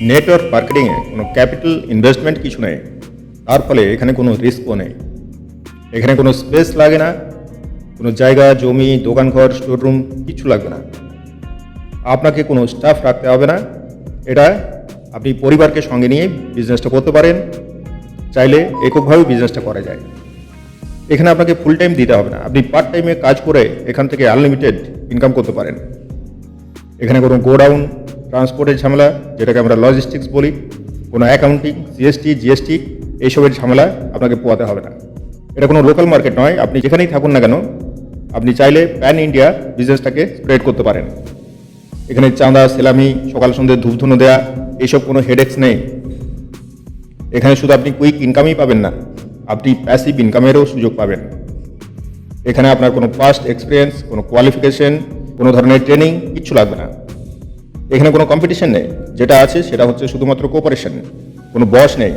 Network মার্কেটিংয়ে কোনো capital investment কিছু নেই, তার ফলে এখানে কোনো রিস্কও নেই। এখানে কোনো স্পেস লাগে না, কোনো জায়গা, জমি, দোকানঘর, স্টোররুম কিছু লাগবে না। আপনাকে কোনো স্টাফ রাখতে হবে না। এটা আপনি পরিবারকে সঙ্গে নিয়ে বিজনেসটা করতে পারেন, চাইলে এককভাবেও বিজনেসটা করা যায়। এখানে আপনাকে ফুল টাইম দিতে হবে না, আপনি পার্ট টাইমে কাজ করে এখান থেকে আনলিমিটেড ইনকাম করতে পারেন। এখানে কোনো গোডাউন, ট্রান্সপোর্টের ঝামেলা, যেটাকে আমরা লজিস্টিক্স বলি, কোনো অ্যাকাউন্টিং, সিএসটি, জিএসটি এইসবের ঝামেলা আপনাকে পোয়াতে হবে না। এটা কোনো লোকাল মার্কেট নয়, আপনি যেখানেই থাকুন না কেন আপনি চাইলে প্যান ইন্ডিয়া বিজনেসটাকে স্প্রেড করতে পারেন। এখানে চাঁদা, সেলামি, সকাল সন্ধ্যে ধূপধুনো দেয়া এইসব কোনো হেডেক্স নেই। এখানে শুধু আপনি কুইক ইনকামই পাবেন না, আপনি প্যাসিভ ইনকামেরও সুযোগ পাবেন। এখানে আপনার কোনো পাস্ট এক্সপিরিয়েন্স, কোনো কোয়ালিফিকেশন, কোনো ধরনের ট্রেনিং কিচ্ছু লাগবে না। এখানে কোনো কম্পিটিশন নেই, যেটা আছে সেটা হচ্ছে শুধুমাত্র কোঅপারেশন। কোনো বস নেই,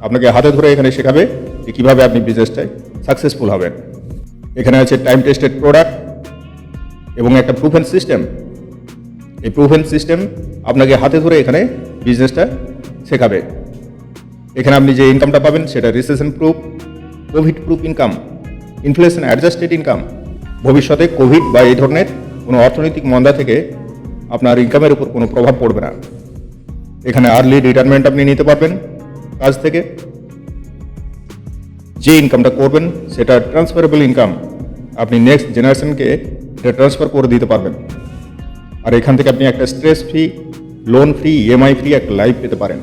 আপনাকে হাতে ধরে এখানে শেখাবে যে কীভাবে আপনি বিজনেসটায় সাকসেসফুল হবেন। এখানে আছে টাইম টেস্টেড প্রোডাক্ট এবং একটা প্রুভেন সিস্টেম। এই প্রুভেন সিস্টেম আপনাকে হাতে ধরে এখানে বিজনেসটা শেখাবে। এখানে আপনি যে ইনকামটা পাবেন সেটা recession proof, Covid proof income, inflation adjusted income. ভবিষ্যতে কোভিড বা এই ধরনের কোনো অর্থনৈতিক মন্দা থেকে আপনার ইনকামের উপর কোনো প্রভাব পড়বে না। এখানে আর্লি রিটায়ারমেন্ট আপনি নিতে পারবেন কাজ থেকে। যে ইনকামটা করবেন সেটা ট্রান্সফারেবল ইনকাম, আপনি নেক্সট জেনারেশনকে এটা ট্রান্সফার করে দিতে পারবেন। আর এখান থেকে আপনি একটা stress free, loan free, EMI free একটা লাইফ পেতে পারেন।